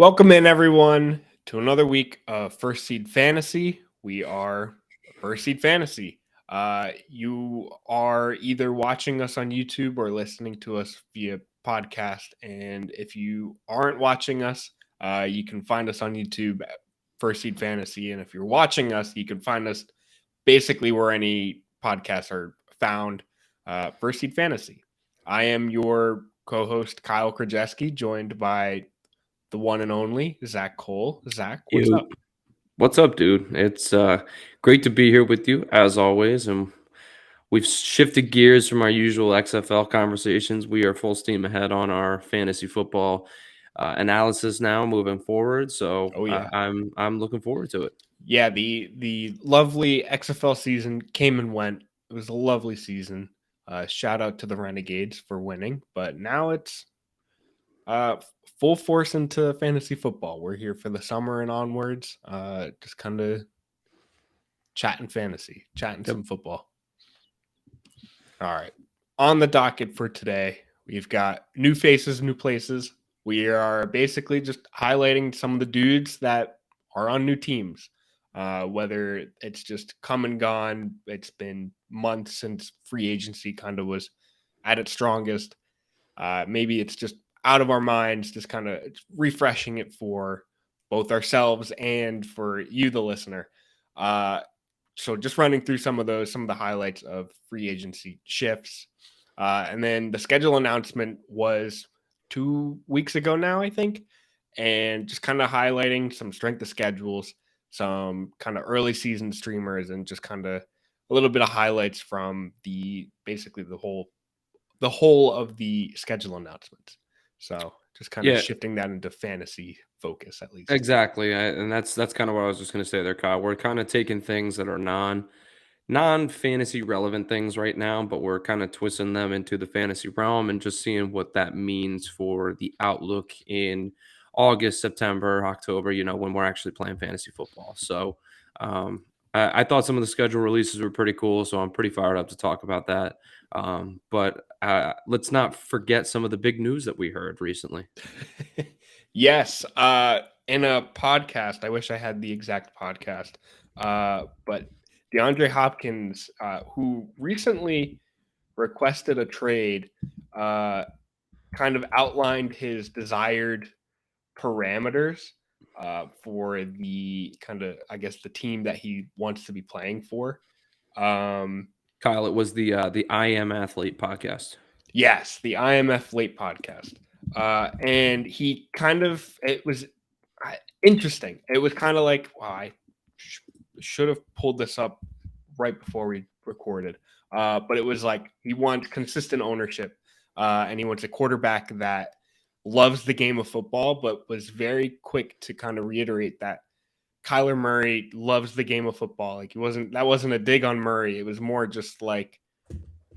Welcome in, everyone, to another week of First Seed Fantasy. We are First Seed Fantasy. You are either watching us on YouTube or listening to us via podcast. And if you aren't watching us, you can find us on YouTube at First Seed Fantasy. And if you're watching us, you can find us basically where any podcasts are found, First Seed Fantasy. I am your co-host, Kyle Krajewski, joined by the one and only Zach Cole. Zach, what's You, up? what's up, dude? It's great to be here with you as always, and we've shifted gears from our usual XFL conversations. We are full steam ahead on our fantasy football analysis now, moving forward. So Oh yeah, I'm looking forward to it. yeah. The lovely XFL season came and went. It was a lovely season. Shout out to the Renegades for winning, but now it's uh, full force into fantasy football. We're here for the summer and onwards. Just kind of chatting fantasy, chatting Yep. some football. All right. On the docket for today, we've got new faces, new places. We are basically just highlighting some of the dudes that are on new teams. Whether it's just come and gone, it's been months since free agency kind of was at its strongest. Maybe it's just out of our minds, just kind of refreshing it for both ourselves and for you, the listener. Uh, so just running through some of the highlights of free agency shifts. And then the schedule announcement was 2 weeks ago now, I think. And just kind of highlighting some strength of schedules, some kind of early season streamers, and just kind of a little bit of highlights from basically the whole of the schedule announcements. So just kind of Yeah, shifting that into fantasy focus at least. exactly. And that's kind of what I was just going to say there, Kyle. We're kind of taking things that are non-fantasy relevant things right now, but we're kind of twisting them into the fantasy realm and just seeing what that means for the outlook in August, September, October, when we're actually playing fantasy football. So I thought some of the schedule releases were pretty cool, so I'm pretty fired up to talk about that. But let's not forget some of the big news that we heard recently. Yes. In a podcast, I wish I had the exact podcast. But DeAndre Hopkins, who recently requested a trade, uh, kind of outlined his desired parameters for the kind of, I guess, the team that he wants to be playing for. Um, Kyle, it was the I Am Athlete podcast. yes, the IMF Late podcast. And it was interesting. It was kind of like, wow, I should have pulled this up right before we recorded. But it was like he wants consistent ownership, and he wants a quarterback that loves the game of football, but was very quick to kind of reiterate that Kyler Murray loves the game of football. Like that wasn't a dig on Murray. It was more just like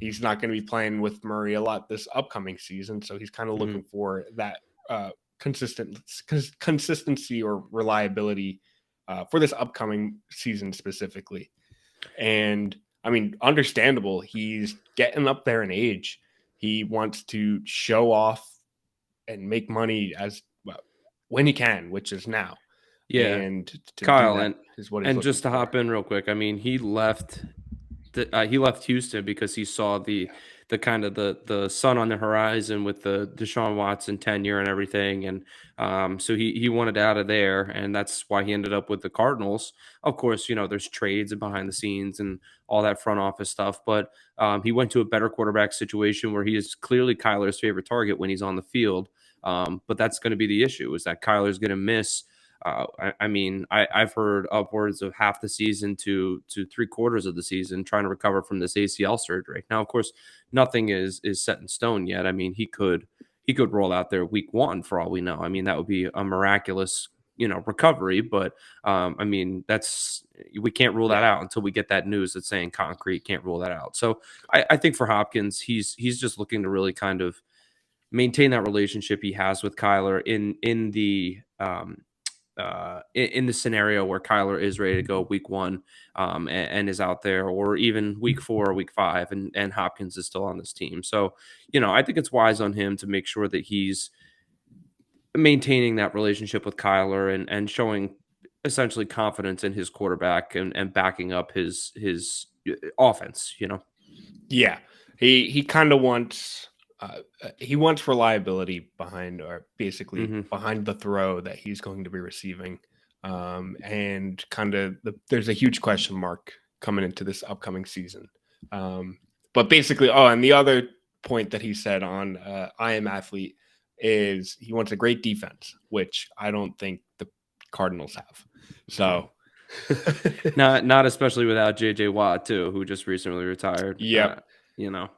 he's not going to be playing with Murray a lot this upcoming season, so he's kind of Mhm. looking for that consistency or reliability for this upcoming season specifically. And I mean, understandable. He's getting up there in age. He wants to show off and make money as well when he can, which is now. Yeah, And to do Kyle, that and is what he's and looking just to for. hop in real quick, I mean, he left Houston because he saw the kind of the sun on the horizon with the Deshaun Watson tenure and everything, and so he wanted out of there, and that's why he ended up with the Cardinals. Of course, there's trades and behind the scenes and all that front office stuff, but he went to a better quarterback situation where he is clearly Kyler's favorite target when he's on the field. But that's going to be the issue, is that Kyler's going to miss. I've heard upwards of half the season to 3/4 of the season trying to recover from this ACL surgery. Now, of course, nothing is set in stone yet. I mean, he could roll out there week one for all we know. I mean, that would be a miraculous recovery, but I mean, we can't rule that Yeah. out until we get that news that's saying concrete. Can't rule that out. So I think for Hopkins, he's just looking to really kind of maintain that relationship he has with Kyler in the scenario where Kyler is ready to go week one, and is out there, or even week four or week five, and Hopkins is still on this team. So, I think it's wise on him to make sure that he's maintaining that relationship with Kyler and showing essentially confidence in his quarterback and backing up his offense, you know. Yeah, he kind of wants he wants reliability behind, or basically Mhm. behind the throw that he's going to be receiving, and kind of there's a huge question mark coming into this upcoming season. But basically, oh, and the other point that he said on I Am Athlete is he wants a great defense, which I don't think the Cardinals have. No. So, Not especially without JJ Watt too, who just recently retired. yep. You know,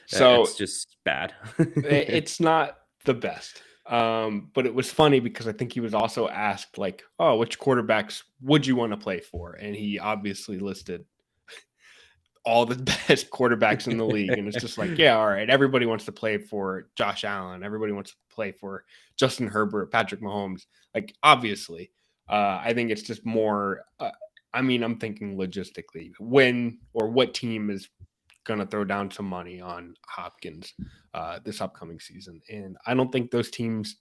So it's just bad. it's not the best. But it was funny because I think he was also asked, like, oh, which quarterbacks would you want to play for? And he obviously listed all the best quarterbacks in the league. And it's just like, yeah, all right. Everybody wants to play for Josh Allen. Everybody wants to play for Justin Herbert, Patrick Mahomes. Like, obviously, I think it's just more. I mean, I'm thinking logistically, when or what team is going to throw down some money on Hopkins this upcoming season. And I don't think those teams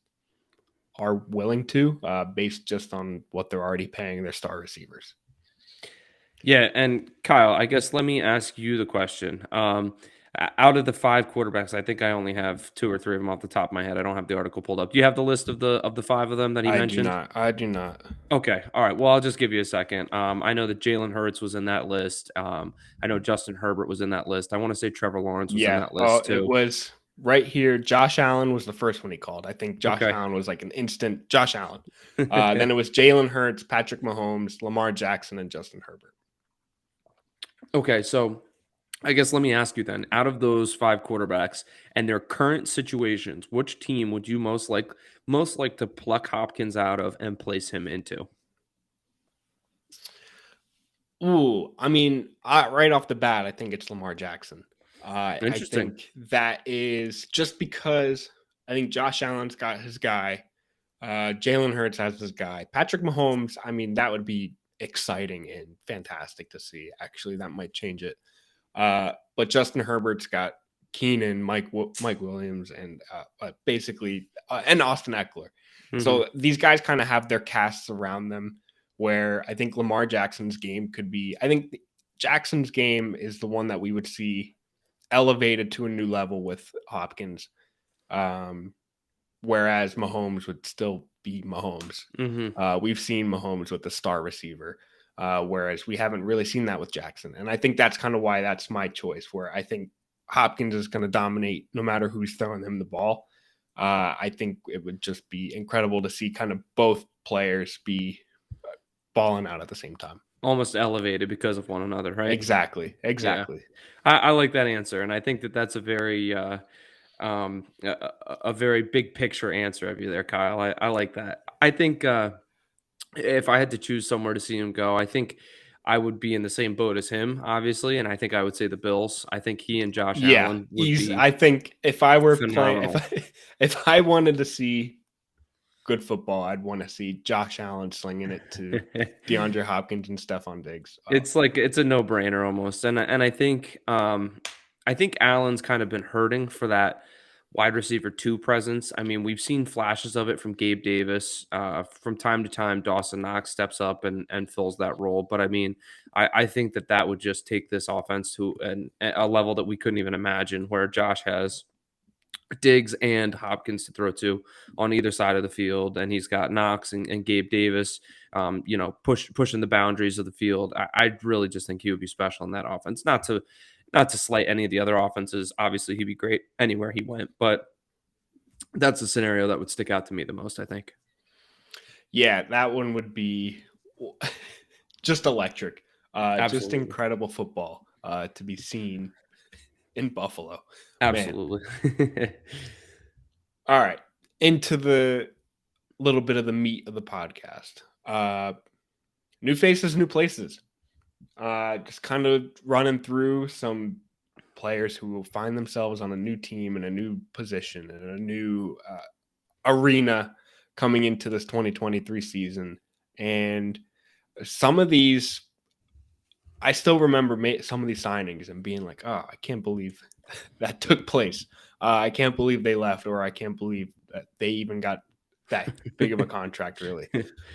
are willing to, based just on what they're already paying their star receivers. Yeah, and Kyle, I guess let me ask you the question. Out of the 5 quarterbacks, I think I only have 2 or 3 of them off the top of my head. I don't have the article pulled up. Do you have the list of the 5 of them that he I do mentioned? not. I do not. Okay, all right. Well, I'll just give you a second. I know that Jalen Hurts was in that list. I know Justin Herbert was in that list. I want to say Trevor Lawrence was in Yeah. that Oh, list it too. was right here. Josh Allen was the first one he called. I think Josh Okay. Allen was like an instant Josh Allen. Then it was Jalen Hurts, Patrick Mahomes, Lamar Jackson, and Justin Herbert. Okay, so I guess let me ask you then, out of those 5 quarterbacks and their current situations, which team would you most like to pluck Hopkins out of and place him into? Ooh, I mean, right off the bat, I think it's Lamar Jackson. I Interesting. think that is just because I think Josh Allen's got his guy. Jalen Hurts has his guy. Patrick Mahomes, I mean, that would be exciting and fantastic to see. Actually, that might change it. But Justin Herbert's got Keenan, Mike Williams, and basically and Austin Eckler. Mhm. So these guys kind of have their casts around them. Where I think Lamar Jackson's game could be. I think Jackson's game is the one that we would see elevated to a new level with Hopkins. Um, Whereas Mahomes would still be Mahomes. Mhm. We've seen Mahomes with the star receiver, whereas we haven't really seen that with Jackson. And I think that's kind of why that's my choice, where I think Hopkins is going to dominate no matter who's throwing him the ball. I think it would just be incredible to see kind of both players be balling out at the same time. Almost elevated because of one another, right? Exactly. Yeah. Exactly. I like that answer, and I think that that's a very a very big picture answer of you there, Kyle. I like that. I think if I had to choose somewhere to see him go, I think I would be in the same boat as him, obviously, and I think I would say the Bills. I think he and Josh Yeah. Allen would be I think if I were playing, phenomenal. if I wanted to see good football, I'd want to see Josh Allen slinging it to DeAndre Hopkins and Stephon Diggs. It's like it's a no-brainer almost, and I think Allen's kind of been hurting for that wide receiver 2 presence. I mean, we've seen flashes of it from Gabe Davis. From time to time, Dawson Knox steps up and fills that role. But I mean, I think that would just take this offense to a level that we couldn't even imagine, where Josh has Diggs and Hopkins to throw to on either side of the field, and he's got Knox and Gabe Davis, pushing the boundaries of the field. I really just think he would be special in that offense. Not to slight any of the other offenses. Obviously, he'd be great anywhere he went, but that's a scenario that would stick out to me the most, I think. Yeah, that one would be just electric. Just Absolutely. incredible football to be seen in Buffalo. Man. Absolutely. All right. Into the little bit of the meat of the podcast. New faces, new places. Just kind of running through some players who will find themselves on a new team in a new position in a new arena coming into this 2023 season. And some of these, I still remember some of these signings and being like, oh, I can't believe that took place. I can't believe they left, or I can't believe that they even got that big of a contract, really.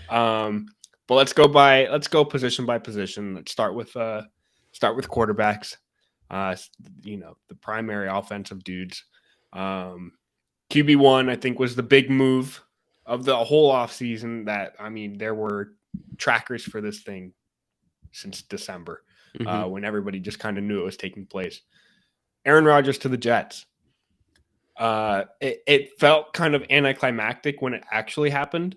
But let's go position by position. Let's start with quarterbacks. The primary offensive dudes. QB1, I think, was the big move of the whole offseason. There were trackers for this thing since December, when everybody just kind of knew it was taking place. Aaron Rodgers to the Jets. It felt kind of anticlimactic when it actually happened,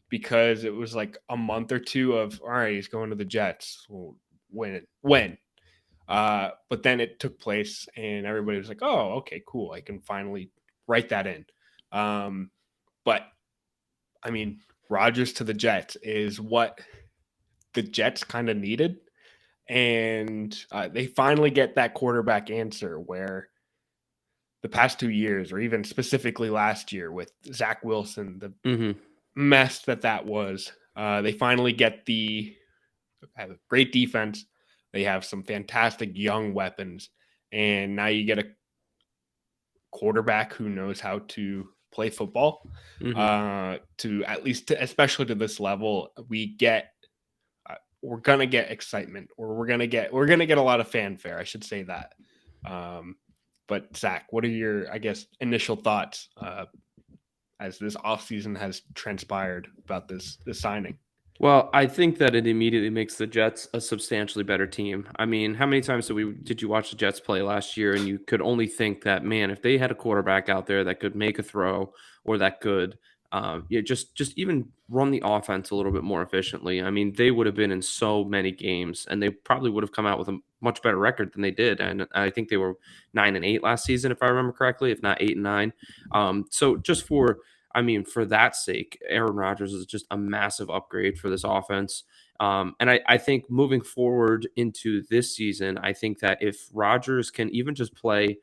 because it was like a month or two of, all right, he's going to the Jets. Well, when? But then it took place, and everybody was like, oh, okay, cool. I can finally write that in. But I mean, Rodgers to the Jets is what the Jets kind of needed. And they finally get that quarterback answer, where the past 2 years, or even specifically last year with Zach Wilson, the mess that was, they finally get have a great defense. They have some fantastic young weapons, and now you get a quarterback who knows how to play football. To at least, especially to this level, we're gonna get excitement, or we're gonna get a lot of fanfare. I should say that. But Zach, what are your, I guess, initial thoughts as this offseason has transpired about this signing? Well, I think that it immediately makes the Jets a substantially better team. I mean, how many times did you watch the Jets play last year, and you could only think that, man, if they had a quarterback out there that could make a throw, or that could just even run the offense a little bit more efficiently, I mean, they would have been in so many games, and they probably would have come out with a much better record than they did. And I think they were 9-8 last season, if I remember correctly, if not 8-9. So just for that sake, Aaron Rodgers is just a massive upgrade for this offense. And I think moving forward into this season, I think that if Rodgers can even just play,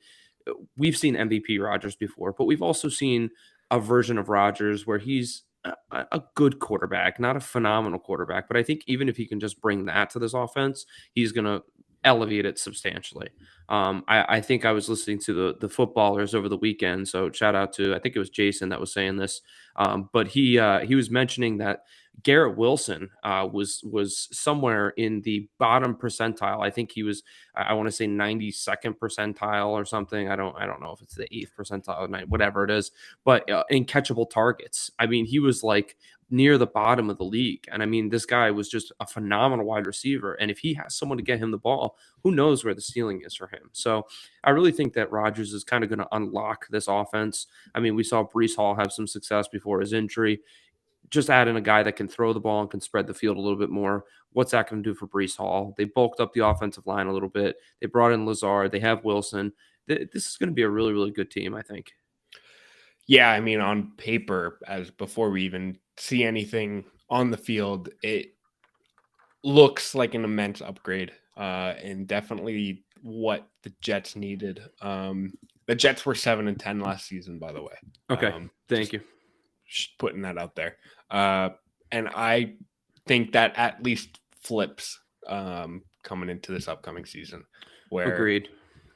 we've seen MVP Rodgers before, but we've also seen a version of Rodgers where he's a good quarterback, not a phenomenal quarterback. But I think even if he can just bring that to this offense, he's going to elevate it substantially. I think I was listening to the footballers over the weekend. So shout out to, I think it was Jason that was saying this. But he was mentioning that Garrett Wilson was somewhere in the bottom percentile. I think he was, I want to say 92nd percentile or something. I don't know if it's the 8th percentile, whatever it is, but in catchable targets. I mean, he was like near the bottom of the league. And I mean, this guy was just a phenomenal wide receiver. And if he has someone to get him the ball, who knows where the ceiling is for him. So I really think that Rodgers is kind of going to unlock this offense. I mean, we saw Breece Hall have some success before his injury. Just add in a guy that can throw the ball and can spread the field a little bit more. What's that going to do for Breece Hall? They bulked up the offensive line a little bit. They brought in Lazard. They have Wilson. This is going to be a really, really good team, I think. Yeah, I mean, on paper, as before we even see anything on the field, it looks like an immense upgrade, and definitely what the Jets needed. The Jets were 7-10 last season, by the way. Okay, thank you. Putting that out there. And I think that at least flips coming into this upcoming season, where agreed.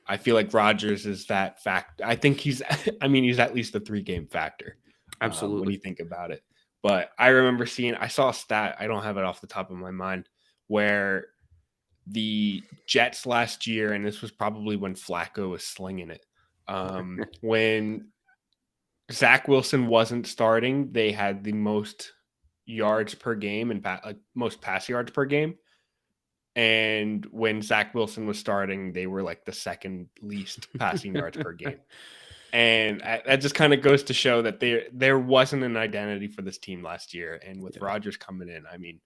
I feel like Rodgers is that fact. I think he's at least a 3-game factor. Absolutely. When you think about it. But I remember I saw a stat, I don't have it off the top of my mind, where the Jets last year, and this was probably when Flacco was slinging it, when Zach Wilson wasn't starting, they had the most yards per game and most pass yards per game. And when Zach Wilson was starting, they were like the second least passing yards per game. And that just kind of goes to show that there wasn't an identity for this team last year. And with Rodgers coming in, I mean,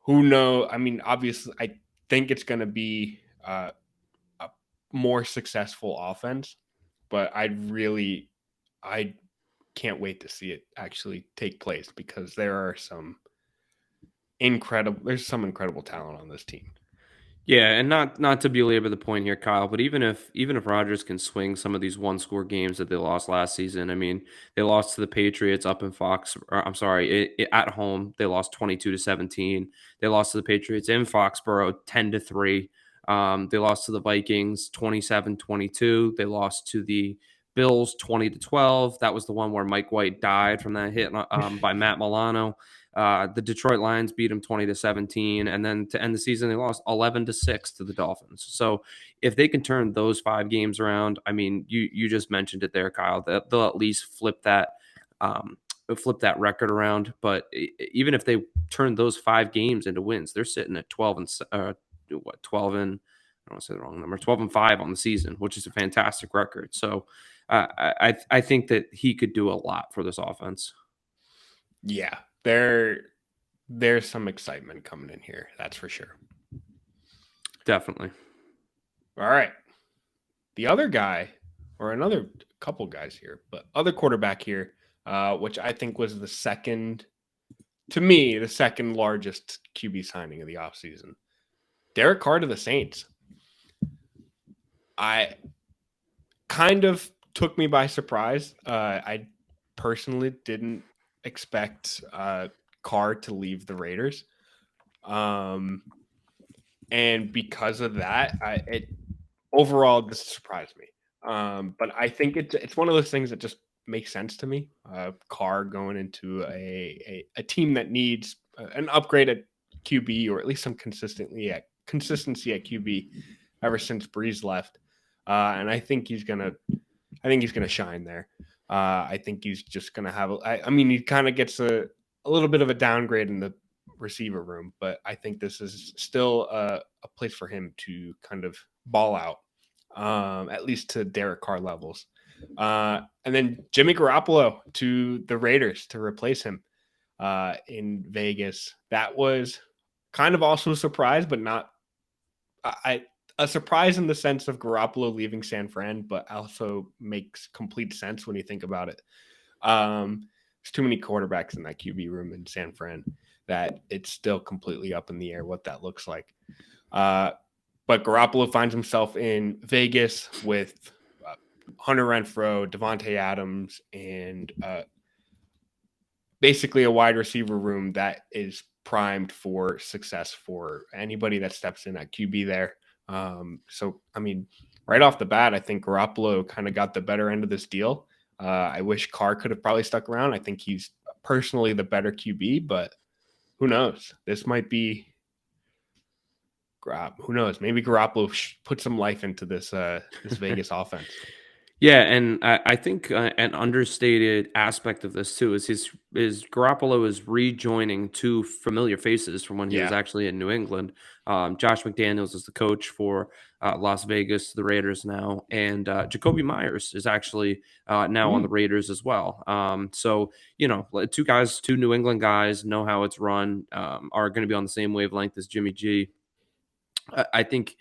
who knows? I mean, obviously, I think it's going to be a more successful offense, but I can't wait to see it actually take place, because there's some incredible talent on this team. Yeah, and not to belabor the point here, Kyle, but even if Rodgers can swing some of these one-score games that they lost last season, I mean, they lost to the Patriots up in at home. They lost 22-17. They lost to the Patriots in Foxborough 10-3. They lost to the Vikings 27-22. They lost to the Bills 20-12. That was the one where Mike White died from that hit by Matt Milano. The Detroit Lions beat them 20-17, and then to end the season, they lost 11-6 to the Dolphins. So if they can turn those 5 games around, I mean, you just mentioned it there, Kyle. That they'll at least flip that record around. But even if they turn those 5 games into wins, they're sitting at 12 and 12 and I don't want to say the wrong number, 12-5 on the season, which is a fantastic record. So I think that he could do a lot for this offense. Yeah, there's some excitement coming in here. That's for sure. Definitely. All right. The other guy, or another couple guys here, but other quarterback here, which I think was the second largest QB signing of the offseason. Derek Carr to the Saints. I kind of took me by surprise. I personally didn't expect Carr to leave the Raiders. And because of that, overall this surprised me. But I think it's one of those things that just makes sense to me. Carr going into a team that needs an upgrade at QB, or at least some consistency at QB ever since Breeze left. And I think he's gonna shine there. I think he's just gonna have. He kind of gets a little bit of a downgrade in the receiver room, but I think this is still a place for him to kind of ball out, at least to Derek Carr levels. And then Jimmy Garoppolo to the Raiders to replace him in Vegas. That was kind of also a surprise, but not a surprise in the sense of Garoppolo leaving San Fran, but also makes complete sense when you think about it. There's too many quarterbacks in that QB room in San Fran that it's still completely up in the air what that looks like. But Garoppolo finds himself in Vegas with Hunter Renfrow, Devontae Adams, and basically a wide receiver room that is primed for success for anybody that steps in at QB there. So, right off the bat, I think Garoppolo kind of got the better end of this deal. I wish Carr could have probably stuck around. I think he's personally the better QB, but who knows? This might be who knows? Maybe Garoppolo put some life into this Vegas offense. Yeah, and I think an understated aspect of this too is Garoppolo is rejoining 2 familiar faces from when he was actually in New England. Josh McDaniels is the coach for Las Vegas, the Raiders now, and Jacoby Myers is actually now on the Raiders as well. So 2 New England guys know how it's run, are going to be on the same wavelength as Jimmy G. I think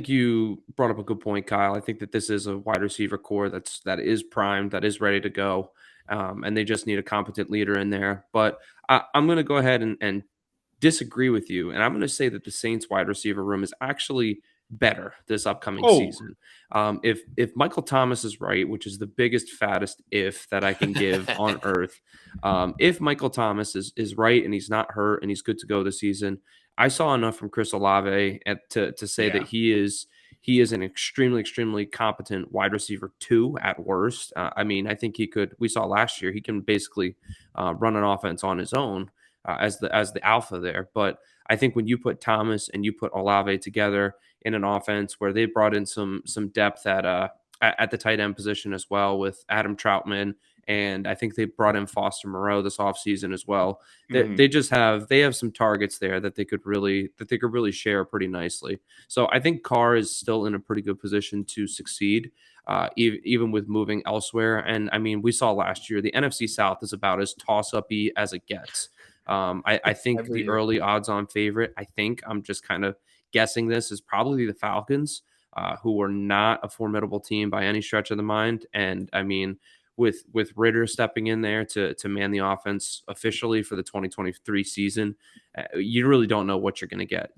you brought up a good point, Kyle. I think that this is a wide receiver core that is primed, that is ready to go, and they just need a competent leader in there. But I'm going to go ahead and disagree with you, and I'm going to say that the Saints wide receiver room is actually better this upcoming season. If Michael Thomas is right, which is the biggest, fattest if that I can give on earth, if Michael Thomas is right and he's not hurt and he's good to go this season, I saw enough from Chris Olave to say that he is an extremely, extremely competent wide receiver 2 at worst. I think he could. We saw last year he can basically run an offense on his own as the alpha there. But I think when you put Thomas and you put Olave together in an offense where they brought in some depth at the tight end position as well with Adam Troutman, and I think they brought in Foster Moreau this offseason as well. They have some targets there that they could really share pretty nicely. So I think Carr is still in a pretty good position to succeed, even with moving elsewhere. And we saw last year the NFC South is about as toss-up-y as it gets. I think the early odds-on favorite, I'm just kind of guessing this, is probably the Falcons, who are not a formidable team by any stretch of the mind. And with Ritter stepping in there to man the offense officially for the 2023 season, you really don't know what you're going to get.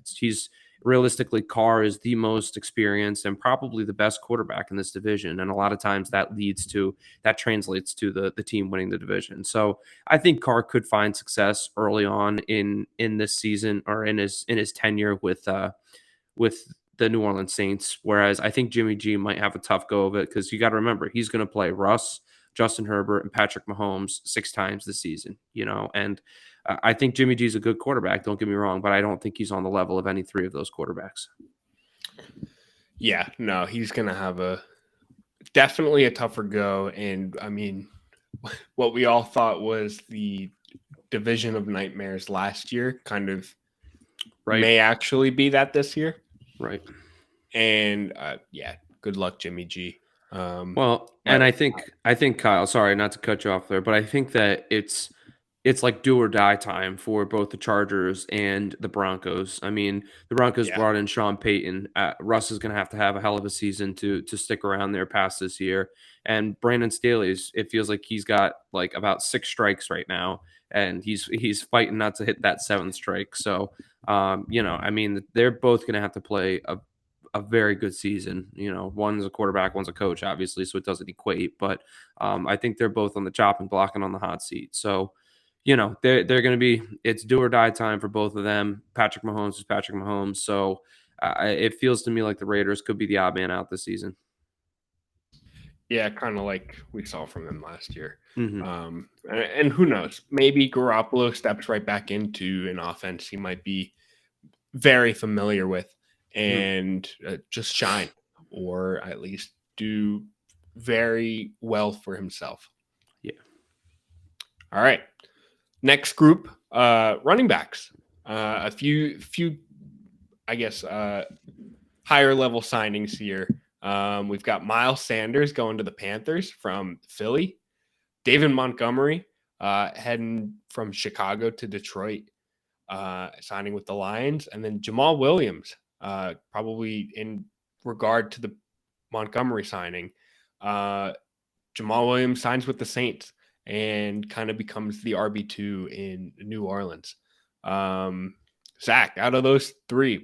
Realistically, Carr is the most experienced and probably the best quarterback in this division. And a lot of times that translates to the team winning the division. So I think Carr could find success early on in this season or in his tenure with the New Orleans Saints. Whereas I think Jimmy G might have a tough go of it because you got to remember he's going to play Russ, Justin Herbert, and Patrick Mahomes 6 times this season. And I think Jimmy G is a good quarterback. Don't get me wrong, but I don't think he's on the level of any 3 of those quarterbacks. Yeah, no, he's going to have definitely a tougher go. And I mean, what we all thought was the division of nightmares last year kind of may actually be that this year. Right. And yeah, good luck, Jimmy G. And I think Kyle, sorry not to cut you off there, but I think that it's like do or die time for both the Chargers and the Broncos. I mean, the Broncos brought in Sean Payton. Russ is going to have a hell of a season to stick around there past this year. And Brandon Staley's, it feels like he's got like about 6 strikes right now, and he's fighting not to hit that 7th strike. So, I mean, they're both going to have to play a very good season. One's a quarterback, one's a coach, obviously, so it doesn't equate. But I think they're both on the chopping block and on the hot seat. So, they're going to be, it's do or die time for both of them. Patrick Mahomes is Patrick Mahomes. So it feels to me like the Raiders could be the odd man out this season. Yeah, kind of like we saw from them last year. Mm-hmm. And who knows? Maybe Garoppolo steps right back into an offense he might be very familiar with and just shine, or at least do very well for himself. Yeah. All right. Next group, running backs. A few, I guess, higher level signings here. We've got Miles Sanders going to the Panthers from Philly. David Montgomery heading from Chicago to Detroit, signing with the Lions. And then Jamal Williams, probably in regard to the Montgomery signing. Jamal Williams signs with the Saints and kind of becomes the RB2 in New Orleans. Zach, out of those 3,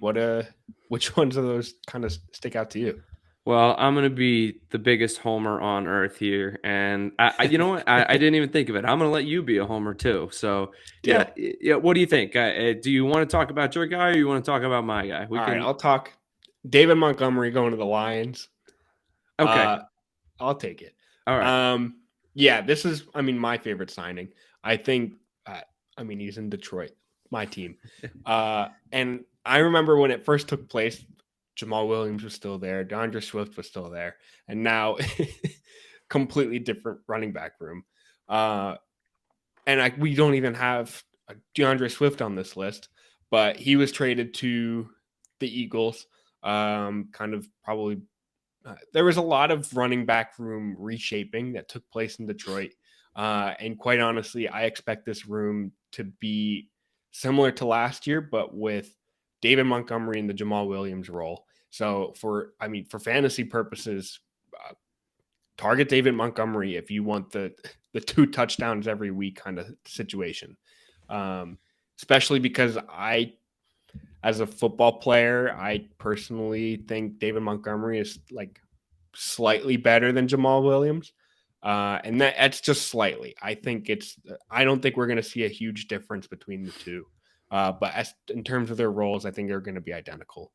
which ones of those kind of stick out to you? Well, I'm going to be the biggest homer on earth here. And you know what? I didn't even think of it. I'm going to let you be a homer too. So yeah. What do you think? Do you want to talk about your guy or you want to talk about my guy? All right, I'll talk David Montgomery going to the Lions. Okay. I'll take it. All right. Yeah, this is, my favorite signing. I think, he's in Detroit, my team. And I remember when it first took place, Jamal Williams was still there. DeAndre Swift was still there. And now completely different running back room. And we don't even have DeAndre Swift on this list, but he was traded to the Eagles. Kind of probably there was a lot of running back room reshaping that took place in Detroit. And quite honestly, I expect this room to be similar to last year, but with David Montgomery in the Jamal Williams role. So for fantasy purposes, target David Montgomery if you want the 2 touchdowns every week kind of situation. Especially because as a football player, I personally think David Montgomery is like slightly better than Jamal Williams. And that's just slightly. I don't think we're going to see a huge difference between the 2. But in terms of their roles, I think they're going to be identical.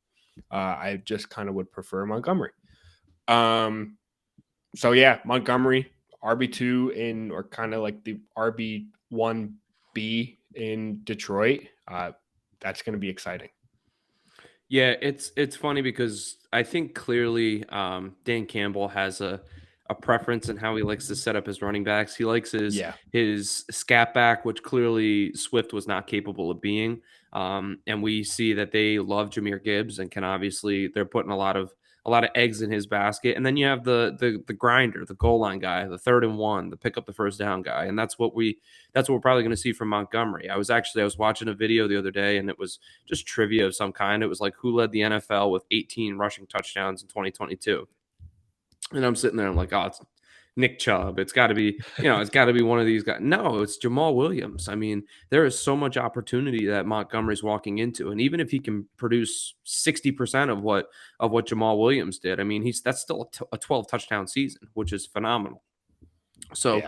I just kind of would prefer Montgomery. So yeah, Montgomery, RB2 or kind of like the RB1B in Detroit. That's going to be exciting. Yeah, it's funny because I think clearly Dan Campbell has a preference in how he likes to set up his running backs. He likes his scat back, which clearly Swift was not capable of being. And we see that they love Jahmyr Gibbs and they're putting a lot of eggs in his basket. And then you have the grinder, the goal line guy, the 3rd and 1, the pick up the first down guy. And that's what we're probably going to see from Montgomery. I was watching a video the other day and it was just trivia of some kind. It was like who led the NFL with 18 rushing touchdowns in 2022. And I'm sitting there, I'm like, oh, it's Nick Chubb. It's got to be, it's got to be one of these guys. No, it's Jamal Williams. I mean, there is so much opportunity that Montgomery's walking into. And even if he can produce 60% of what Jamal Williams did, I mean, that's still a 12 touchdown season, which is phenomenal. So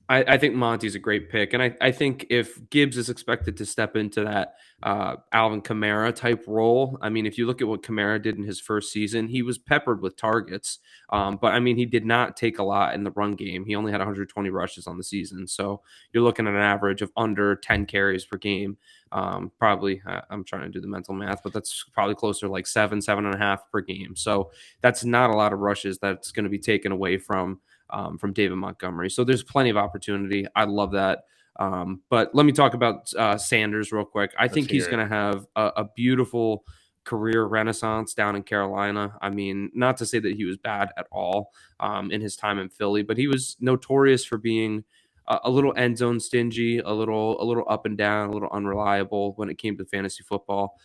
I think Monty's a great pick. And I think if Gibbs is expected to step into that Alvin Kamara type role, I mean, if you look at what Kamara did in his first season, he was peppered with targets. But I mean, he did not take a lot in the run game. He only had 120 rushes on the season. So you're looking at an average of under 10 carries per game. Probably, I'm trying to do the mental math, but that's probably closer to like 7.5 per game. So that's not a lot of rushes that's going to be taken away from David Montgomery. So there's plenty of opportunity. I love that. But let me talk about Sanders real quick. I Let's think he's hear it. going to have a beautiful career renaissance down in Carolina. I mean, not to say that he was bad at all in his time in Philly, but he was notorious for being a little end zone stingy, a little up and down, a little unreliable when it came to fantasy football.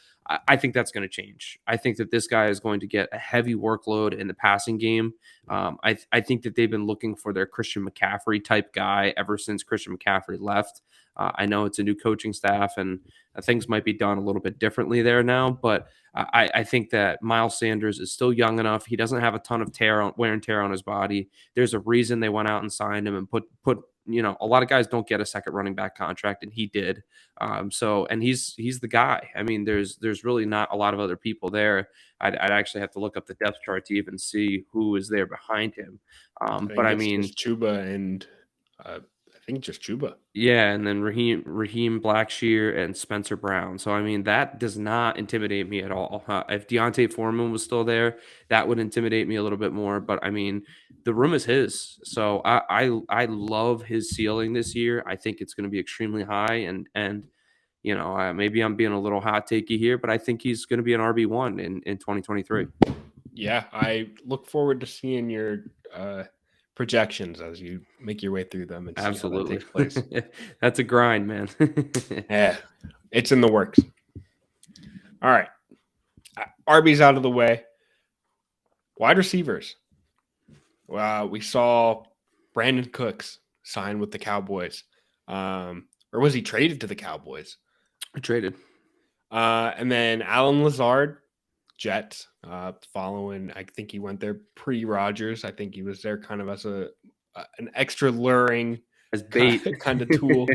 I think that's going to change. I think that this guy is going to get a heavy workload in the passing game. I think that they've been looking for their Christian McCaffrey type guy ever since Christian McCaffrey left. I know it's a new coaching staff and things might be done a little bit differently there now, but I think that Miles Sanders is still young enough. He doesn't have a ton of wear and tear on his body. There's a reason they went out and signed him and put a lot of guys don't get a second running back contract, and he did. And he's the guy. I mean, there's really not a lot of other people there. I'd actually have to look up the depth chart to even see who is there behind him. I But think I it's mean, just Chuba and I think just Chuba. yeah, and then Raheem Blackshear and Spencer Brown. So I mean, that does not intimidate me at all. If Deontay Foreman was still there, that would intimidate me a little bit more. But I mean, the room is his. So I love his ceiling this year. I think it's going to be extremely high. And maybe I'm being a little hot takey here, but I think he's going to be an RB1 in 2023. Yeah, I look forward to seeing your projections as you make your way through them and see how that Absolutely. takes place. That's a grind, man. Yeah, it's in the works. All right, RB's out of the way. Wide receivers. We saw Brandon Cooks sign with the Cowboys, or was he traded to the Cowboys? Traded. And then Alan Lazard, Jets, following. I think he went there pre-Rodgers. I think he was there kind of as an extra luring As bait. kind of tool.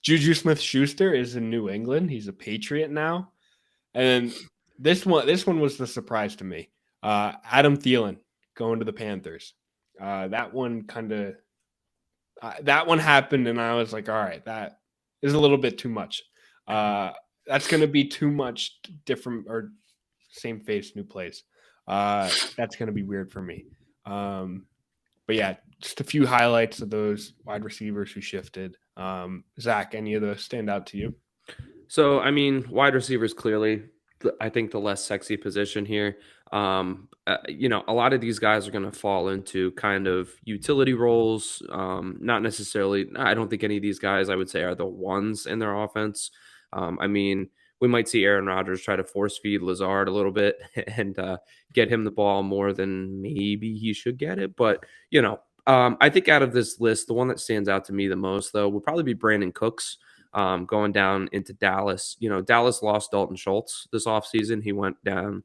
Juju Smith-Schuster is in New England. He's a Patriot now. And this one was the surprise to me. Adam Thielen going to the Panthers. That one happened, and I was like, all right, that is a little bit too much. That's going to be too much different or same face, new place. That's going to be weird for me. But yeah, just a few highlights of those wide receivers who shifted. Zach, any of those stand out to you? So, I mean, wide receivers clearly, I think the less sexy position here. A lot of these guys are going to fall into kind of utility roles. Not necessarily. I don't think any of these guys I would say are the ones in their offense. I mean, we might see Aaron Rodgers try to force feed Lazard a little bit and get him the ball more than maybe he should get it. But I think out of this list, the one that stands out to me the most, though, would probably be Brandon Cooks going down into Dallas. Dallas lost Dalton Schultz this offseason. He went down,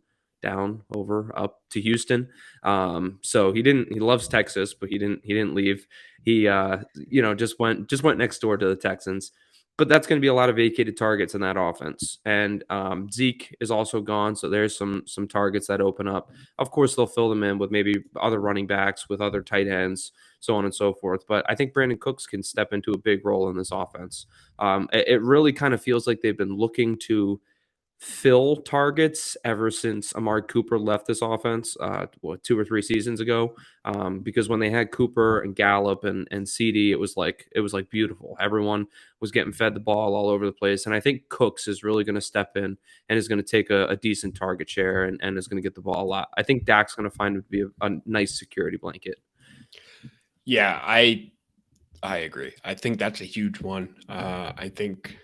over, up to Houston. So he loves Texas, but he didn't leave. He, just went next door to the Texans. But that's going to be a lot of vacated targets in that offense. And Zeke is also gone, so there's some targets that open up. Of course, they'll fill them in with maybe other running backs, with other tight ends, so on and so forth. But I think Brandon Cooks can step into a big role in this offense. It really kind of feels like they've been looking to fill targets ever since Amari Cooper left this offense, 2 or 3 seasons ago. Because when they had Cooper and Gallup and CD, it was like beautiful. Everyone was getting fed the ball all over the place, and I think Cooks is really going to step in and is going to take a decent target share and is going to get the ball a lot. I think Dak's going to find it to be a nice security blanket. Yeah, I agree. I think that's a huge one. I think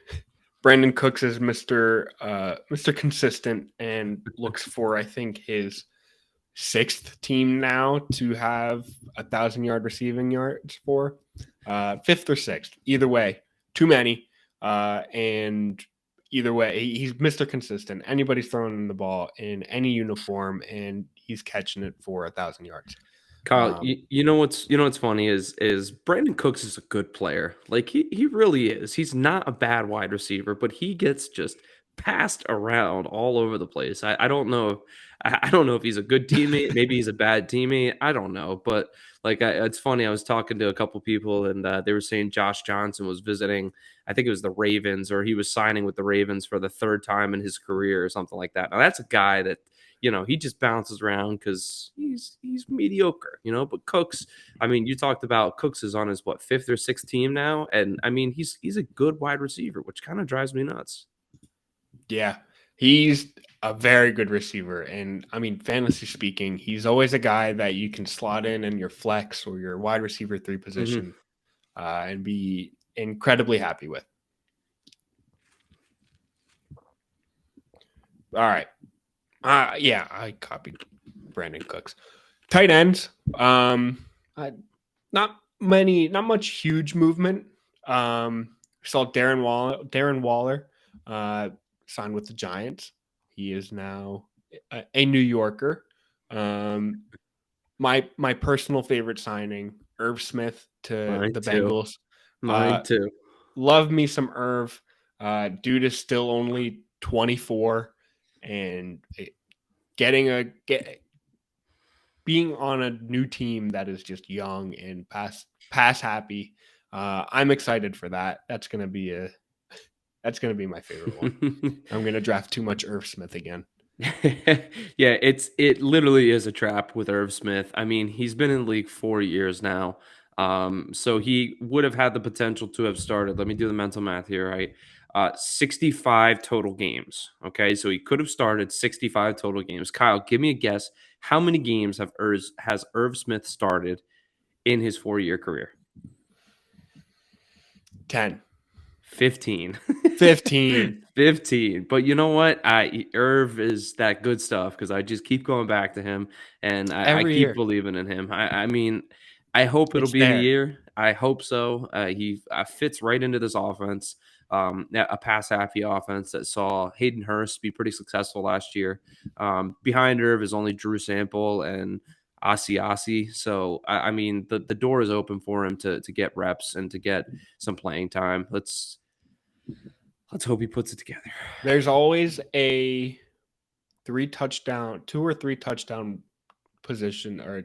Brandon Cooks is Mr. Consistent and looks for, I think, his 6th team now to have 1,000-yard receiving yards for 5th or 6th. Either way, too many. And either way, he's Mr. Consistent. Anybody's throwing him the ball in any uniform, and he's catching it for 1,000 yards. Kyle, you know what's funny is Brandon Cooks is a good player. Like he really is. He's not a bad wide receiver, but he gets just passed around all over the place. I don't know. I don't know if he's a good teammate. Maybe he's a bad teammate. I don't know. But like, it's funny. I was talking to a couple people, and they were saying Josh Johnson was visiting. I think it was the Ravens, or he was signing with the Ravens for the third time in his career, or something like that. Now that's a guy that he just bounces around because he's mediocre, But Cooks, I mean, you talked about Cooks is on his fifth or sixth team now, and I mean he's a good wide receiver, which kind of drives me nuts. Yeah, he's a very good receiver, and I mean, fantasy speaking, he's always a guy that you can slot in your flex or your wide receiver 3 position, and be incredibly happy with. All right. Yeah, I copied Brandon Cooks. Tight ends. Not much huge movement. Saw Darren Waller signed with the Giants. He is now a New Yorker. My personal favorite signing, Irv Smith to Mine the too. Bengals. Mine too. Love me some Irv. Dude is still only 24, and being on a new team that is just young and pass happy. I'm excited for that. That's gonna be my favorite one. I'm gonna draft too much Irv Smith again. Yeah, it literally is a trap with Irv Smith. I mean, he's been in the league 4 years now. So he would have had the potential to have started. Let me do the mental math here, right? 65 total games. Okay, so he could have started 65 total games. Kyle, give me a guess. How many games has Irv Smith started in his 4-year career? 10. 15. 15. 15. But you know what? Irv is that good stuff because I just keep going back to him and I Every keep year. believing in him. I mean, I hope it'll It's be the there. year. I hope so. He fits right into this offense, a pass happy offense that saw Hayden Hurst be pretty successful last year. Behind Irv is only Drew Sample and Asiasi. So, I mean, the door is open for him to get reps and to get some playing time. Let's hope he puts it together. There's always a 2 or 3 touchdown position or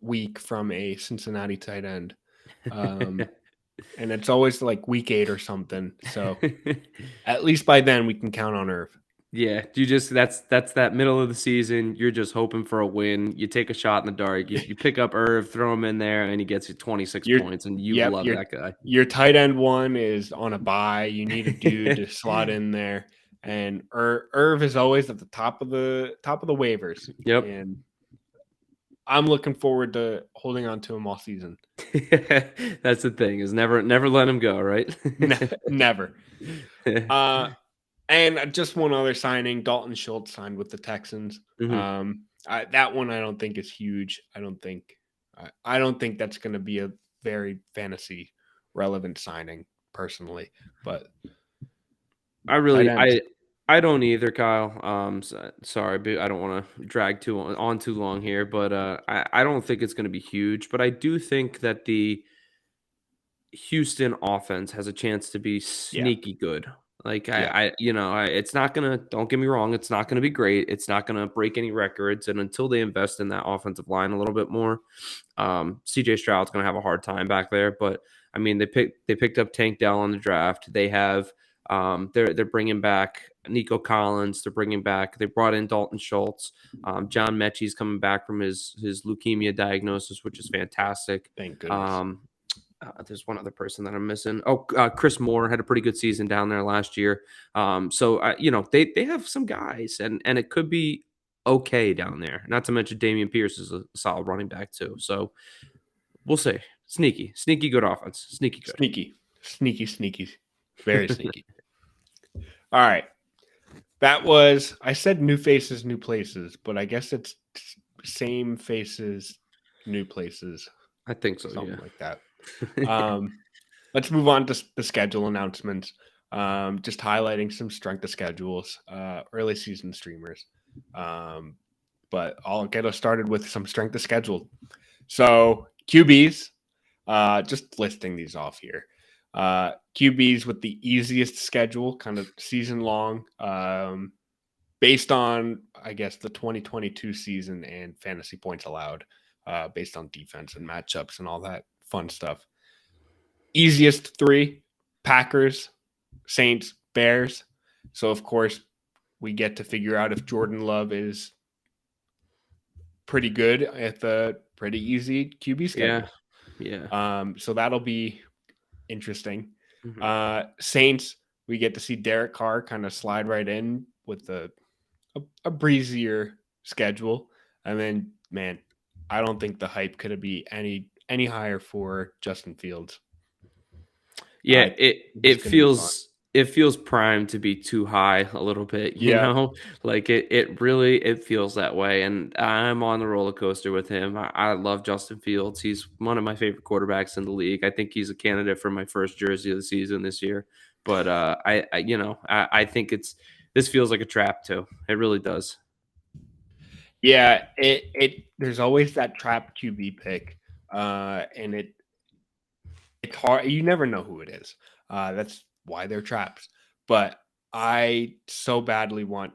week from a Cincinnati tight end. And it's always like week 8 or something. So at least by then we can count on Irv. Yeah, that's that middle of the season. You're just hoping for a win. You take a shot in the dark. You pick up Irv, throw him in there, and he gets you 26 points, and you love that guy. Your tight end one is on a bye. You need a dude to slot in there, and Irv is always at the top of the waivers. Yep. And I'm looking forward to holding on to him all season. That's the thing, is never let him go, right? Never. And just one other signing, Dalton Schultz signed with the Texans. Mm-hmm. That one I don't think is huge. I don't think that's going to be a very fantasy relevant signing personally, but I don't either, Kyle. Sorry, but I don't want to drag too long here, but I don't think it's going to be huge, but I do think that the Houston offense has a chance to be sneaky good. Like it's not gonna. Don't get me wrong. It's not gonna be great. It's not gonna break any records. And until they invest in that offensive line a little bit more, C.J. Stroud's gonna have a hard time back there. But I mean, they picked up Tank Dell on the draft. They have they're bringing back Nico Collins. They brought in Dalton Schultz. John Mechie's coming back from his leukemia diagnosis, which is fantastic. Thank goodness. There's one other person that I'm missing. Chris Moore had a pretty good season down there last year. They have some guys, and it could be okay down there. Not to mention Dameon Pierce is a solid running back too. So we'll see. Sneaky good offense. Sneaky good. Sneaky. Very sneaky. All right. That was, I said new faces, new places, but I guess it's same faces, new places. I think so. Something like that. Let's move on to the schedule announcements. Just highlighting some strength of schedules, early season streamers. But I'll get us started with some strength of schedule. So QBs, just listing these off here. QBs with the easiest schedule, kind of season long, based on, I guess, the 2022 season and fantasy points allowed, based on defense and matchups and all that fun stuff. Easiest three: Packers, Saints, Bears. So, of course, we get to figure out if Jordan Love is pretty good at the pretty easy QB schedule. So that'll be interesting. Saints, we get to see Derek Carr kind of slide right in with a breezier schedule. And then, man, I don't think the hype could be any higher for Justin Fields. Yeah, it feels primed to be too high a little bit, you know? Like it feels that way. And I'm on the roller coaster with him. I love Justin Fields. He's one of my favorite quarterbacks in the league. I think he's a candidate for my first jersey of the season this year. But I think this feels like a trap too. It really does. Yeah, there's always that trap QB pick. And it's hard. You never know who it is. That's why they're traps. But I so badly want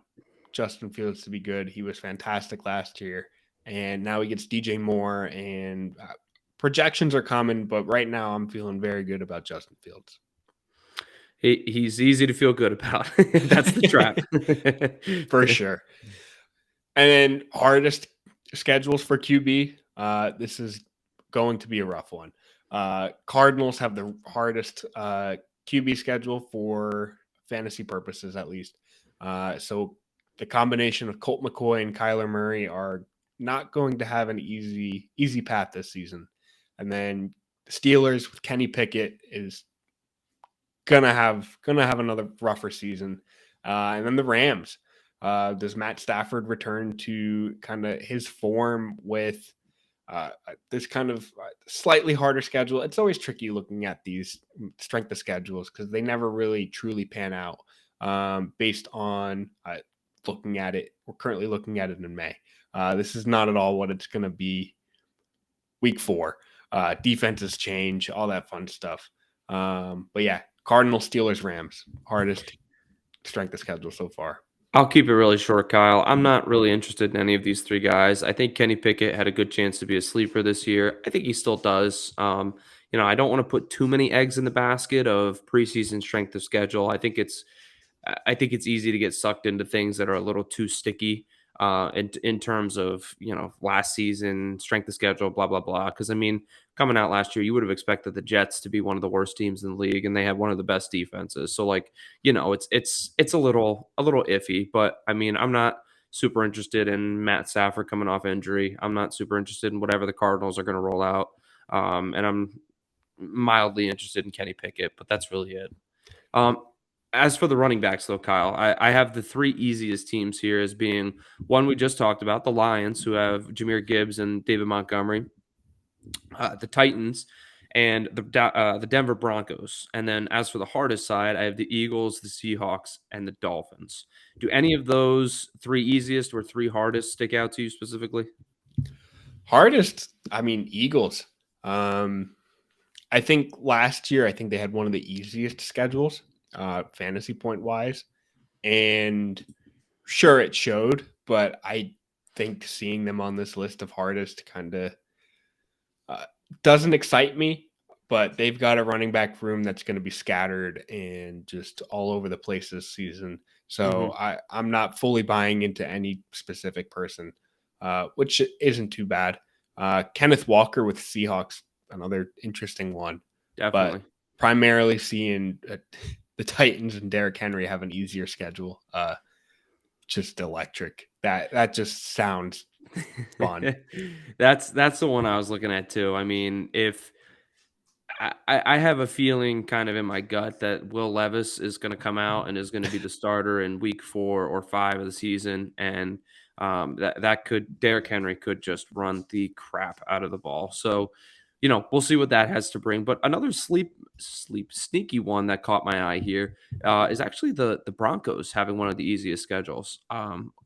Justin Fields to be good. He was fantastic last year, and now he gets DJ Moore, and projections are coming. But right now, I'm feeling very good about Justin Fields. He's easy to feel good about. That's the trap. For sure. And then hardest schedules for QB. This is going to be a rough one. Cardinals have the hardest QB schedule for fantasy purposes, at least. So the combination of Colt McCoy and Kyler Murray are not going to have an easy path this season. And then the Steelers with Kenny Pickett is gonna have another rougher season. And then the Rams. Does Matt Stafford return to kind of his form with this kind of slightly harder schedule? It's always tricky looking at these strength of schedules because they never really truly pan out based on looking at it. We're currently looking at it in May. This is not at all what it's going to be week 4. Defenses change, all that fun stuff. But yeah, Cardinals, Steelers, Rams, hardest strength of schedule so far. I'll keep it really short, Kyle. I'm not really interested in any of these three guys. I think Kenny Pickett had a good chance to be a sleeper this year. I think he still does. I don't want to put too many eggs in the basket of preseason strength of schedule. I think it's easy to get sucked into things that are a little too sticky in terms of last season strength of schedule, blah blah blah. Because I mean, coming out last year, you would have expected the Jets to be one of the worst teams in the league, and they had one of the best defenses. So it's a little iffy. But I mean, I'm not super interested in Matt Stafford coming off injury. I'm not super interested in whatever the Cardinals are going to roll out, and I'm mildly interested in Kenny Pickett. But that's really it. As for the running backs, though, Kyle, I have the 3 easiest teams here as being one we just talked about, the Lions, who have Jahmyr Gibbs and David Montgomery, the Titans, and the Denver Broncos. And then as for the hardest side, I have the Eagles, the Seahawks, and the Dolphins. Do any of those 3 easiest or 3 hardest stick out to you specifically? Hardest, I mean, Eagles. I think last year, I think they had one of the easiest schedules. Fantasy point wise, and sure it showed, but I think seeing them on this list of hardest kind of doesn't excite me. But they've got a running back room that's going to be scattered and just all over the place this season. So I'm not fully buying into any specific person, which isn't too bad. Kenneth Walker with Seahawks, another interesting one. Definitely. But primarily seeing the Titans and Derrick Henry have an easier schedule. Just electric. That just sounds fun. That's the one I was looking at too. I mean, if I have a feeling kind of in my gut that Will Levis is going to come out and is going to be the starter in week 4 or 5 of the season. And Derrick Henry could just run the crap out of the ball. So, we'll see what that has to bring. But another sneaky one that caught my eye here is actually the Broncos having one of the easiest schedules.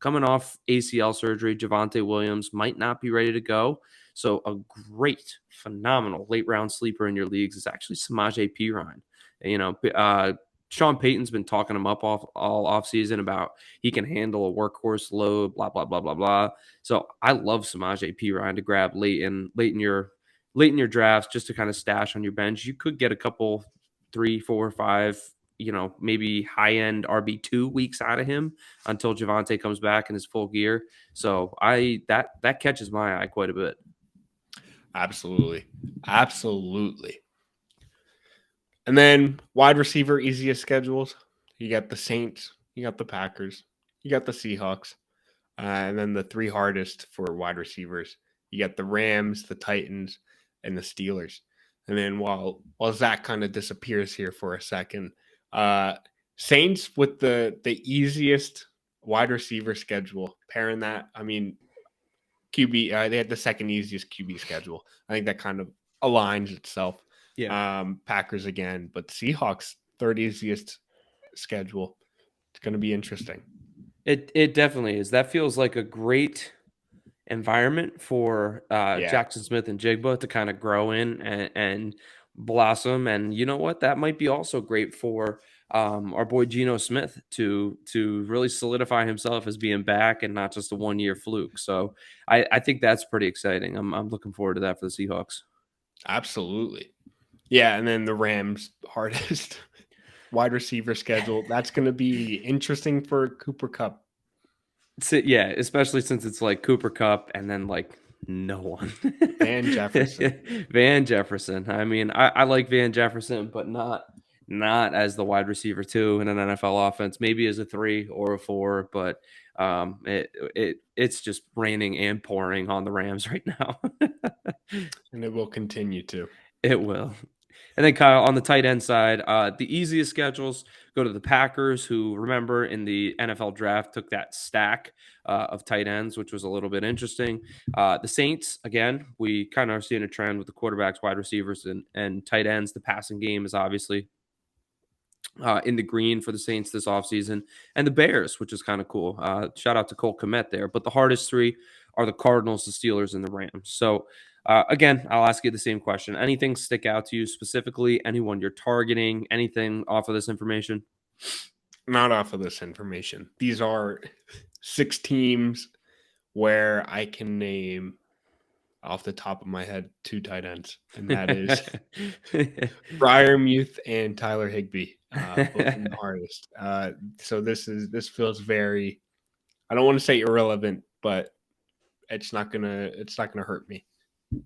Coming off ACL surgery, Javonte Williams might not be ready to go. So a great, phenomenal late round sleeper in your leagues is actually Samaje Perine. Sean Payton's been talking him up all offseason about he can handle a workhorse load, blah, blah, blah, blah, blah. So I love Samaje Perine to grab late in your drafts just to kind of stash on your bench. You could get a couple 3, 4, 5, maybe high end RB2 weeks out of him until Javonte comes back in his full gear. So that catches my eye quite a bit. Absolutely. Absolutely. And then wide receiver, easiest schedules. You got the Saints, you got the Packers, you got the Seahawks, and then the three hardest for wide receivers. You got the Rams, the Titans, and the Steelers. And then while Zach kind of disappears here for a second, Saints with the easiest wide receiver schedule. Pairing that, I mean, QB, they had the second easiest QB schedule. I think that kind of aligns itself. Yeah. Packers again, but Seahawks third easiest schedule. It's going to be interesting. It definitely is. That feels like a great environment for Yeah, Jackson Smith and Jigba to kind of grow in and blossom. And you know what? That might be also great for our boy Geno Smith to really solidify himself as being back and not just a 1-year fluke. So I think that's pretty exciting. I'm looking forward to that for the Seahawks. absolutely. Yeah, and then the Rams hardest wide receiver schedule. That's going to be interesting for Cooper Kupp. Yeah, especially since it's like Cooper Kupp and then like no one. Van Jefferson. Van Jefferson. I mean, I like Van Jefferson, but not as the wide receiver 2 in an NFL offense. Maybe as a 3 or a 4, but it's just raining and pouring on the Rams right now. And it will continue to. It will. And then Kyle, on the tight end side, the easiest schedules go to the Packers, who, remember, in the NFL draft took that stack of tight ends, which was a little bit interesting. The Saints, again, we kind of are seeing a trend with the quarterbacks, wide receivers, and tight ends. The passing game is obviously in the green for the Saints this offseason. And the Bears, which is kind of cool. Shout out to Cole Kmet there. But the hardest 3 are the Cardinals, the Steelers, and the Rams. So, again, I'll ask you the same question. Anything stick out to you specifically? Anyone you're targeting? Anything off of this information? Not off of this information. These are 6 teams where I can name off the top of my head 2 tight ends, and that is Freiermuth and Tyler Higbee, both in the hardest. So this feels very, I don't want to say irrelevant, but it's not gonna hurt me.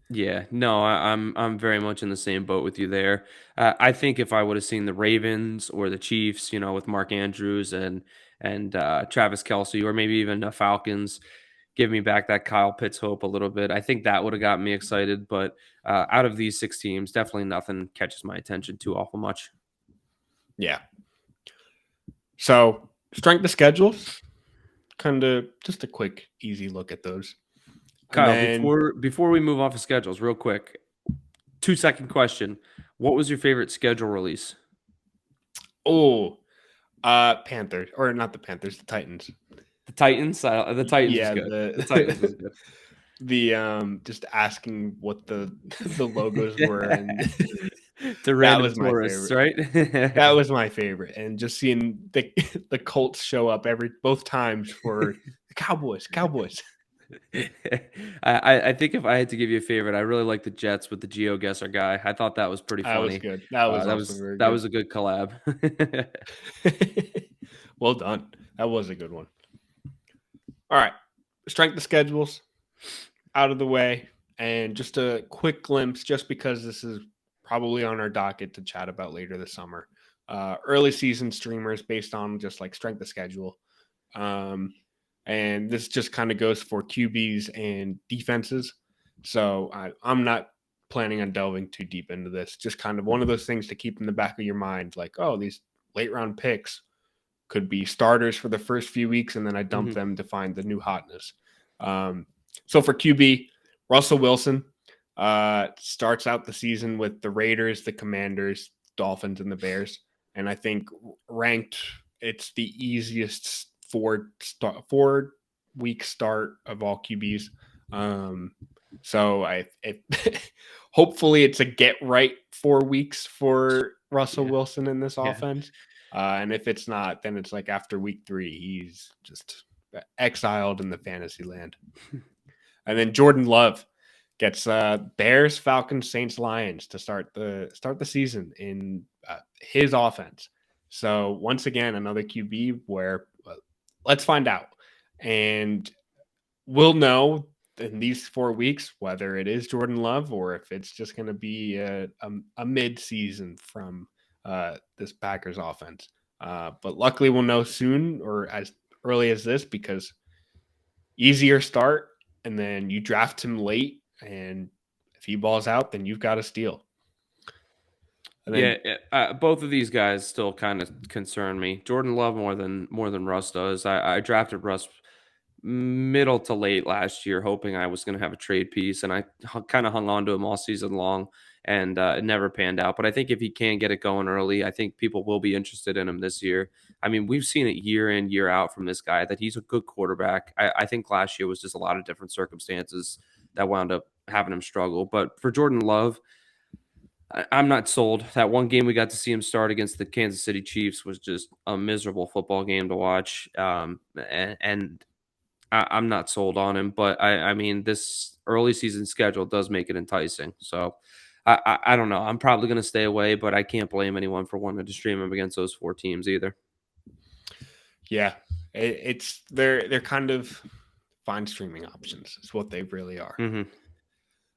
Yeah, no, I'm very much in the same boat with you there. I think if I would have seen the Ravens or the Chiefs, with Mark Andrews and Travis Kelce, or maybe even the Falcons, give me back that Kyle Pitts hope a little bit. I think that would have got me excited. But out of these 6 teams, definitely nothing catches my attention too awful much. Yeah. So strength of schedules, kind of just a quick, easy look at those. Kyle, before we move off of schedules, real quick, 2-second question: what was your favorite schedule release? Panthers, or not the Panthers, the Titans. The Titans. The Titans Yeah, is good. The Titans was good. The just asking what the logos were, and to random tourists, right? That was my favorite, and just seeing the Colts show up both times for the Cowboys. I think if I had to give you a favorite, I really like the Jets with the GeoGuessr guy. I thought that was pretty funny. That was good. That was also very good. That was a good collab. Well done. That was a good one. All right. Strength of schedules out of the way, and just a quick glimpse, just because this is probably on our docket to chat about later this summer. Early season streamers based on just like strength of schedule. And this just kind of goes for QBs and defenses. So I'm not planning on delving too deep into this. Just kind of one of those things to keep in the back of your mind, like, oh, these late round picks could be starters for the first few weeks, and then I dump them to find the new hotness. So for QB, Russell Wilson starts out the season with the Raiders, the Commanders, Dolphins, and the Bears. And I think ranked, it's the easiest 4-week start of all QBs. So hopefully it's a get right 4 weeks for Russell Wilson in this offense. And if it's not, then it's like after week 3, he's just exiled in the fantasy land. And then Jordan Love gets Bears, Falcons, Saints, Lions to start the season in his offense. So once again, another QB where let's find out, and we'll know in these 4 weeks whether it is Jordan Love or if it's just going to be a mid-season from this Packers offense. But luckily, we'll know soon or as early as this, because easier start, and then you draft him late, and if he balls out, then you've got a steal. Then, both of these guys still kind of concern me. Jordan Love more than Russ does. I drafted Russ middle to late last year, hoping I was going to have a trade piece, and I kind of hung on to him all season long, and it never panned out. But I think if he can get it going early, I think people will be interested in him this year. I mean, we've seen it year in, year out from this guy that he's a good quarterback. I think last year was just a lot of different circumstances that wound up having him struggle. But for Jordan Love, I'm not sold. That one game we got to see him start against the Kansas City Chiefs was just a miserable football game to watch. And I'm not sold on him, but I mean, this early season schedule does make it enticing. So I don't know. I'm probably going to stay away, but I can't blame anyone for wanting to stream him against those 4 teams either. Yeah, they're kind of fine streaming options. Is what they really are. Mm-hmm.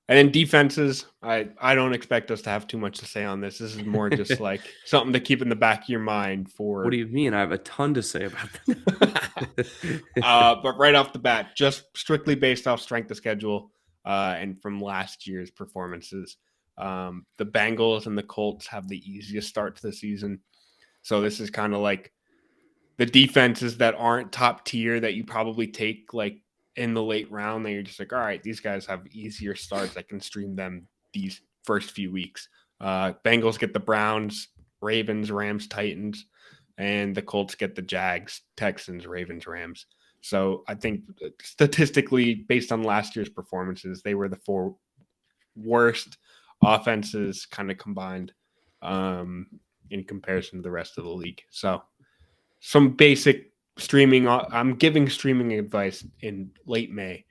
And then defenses, I don't expect us to have too much to say on this. This is more just like something to keep in the back of your mind for. What do you mean? I have a ton to say about that. But right off the bat, just strictly based off strength of schedule and from last year's performances, the Bengals and the Colts have the easiest start to the season. So this is kind of like the defenses that aren't top tier that you probably take like in the late round, that you're just like, all right, these guys have easier starts. I can stream them these first few weeks. Bengals get the Browns, Ravens, Rams, Titans, and the Colts get the Jags, Texans, Ravens, Rams. So I think statistically, based on last year's performances, they were the 4 worst offenses kind of combined in comparison to the rest of the league. So some basic streaming. I'm giving streaming advice in late May.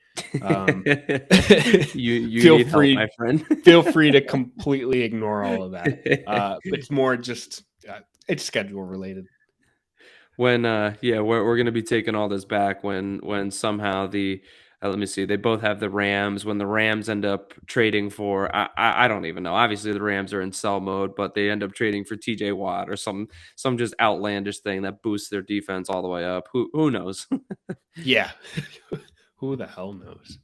You feel free, help, my friend. Feel free to completely ignore all of that. It's more just it's schedule related. When we're going to be taking all this back when somehow the let me see, they both have the Rams. When the Rams end up trading for, I don't even know. Obviously, the Rams are in sell mode, but they end up trading for TJ Watt or some just outlandish thing that boosts their defense all the way up. Who knows? Yeah, who the hell knows?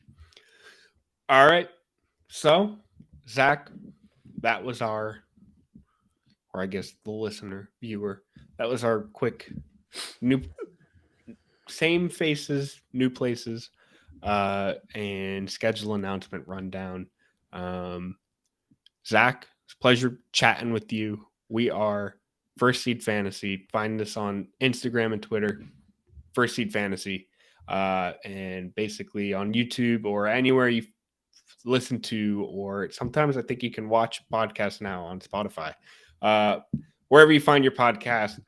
All right, so Zach, that was or I guess the listener, viewer, that was our quick same faces, new places. And schedule announcement rundown. Zach, it's a pleasure chatting with you. We are First Seed Fantasy. Find us on Instagram and Twitter, First Seed Fantasy, and basically on YouTube or anywhere you listen to, or sometimes I think you can watch podcasts now on Spotify. Wherever you find your podcast,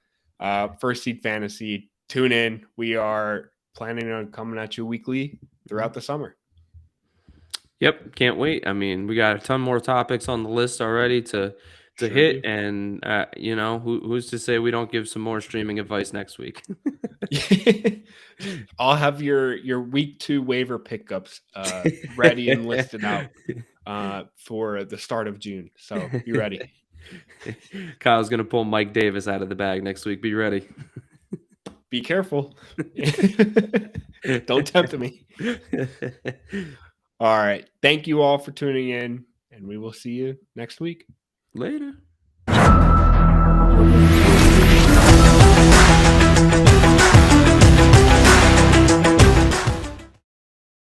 First Seed Fantasy, tune in. We are planning on coming at you weekly throughout the summer. Yep, can't wait. I mean, we got a ton more topics on the list already to hit, and who's to say we don't give some more streaming advice next week? I'll have your week 2 waiver pickups ready and listed out for the start of June. So be ready. Kyle's gonna pull Mike Davis out of the bag next week. Be ready. Be careful. Don't tempt me. All right. Thank you all for tuning in, and we will see you next week. Later.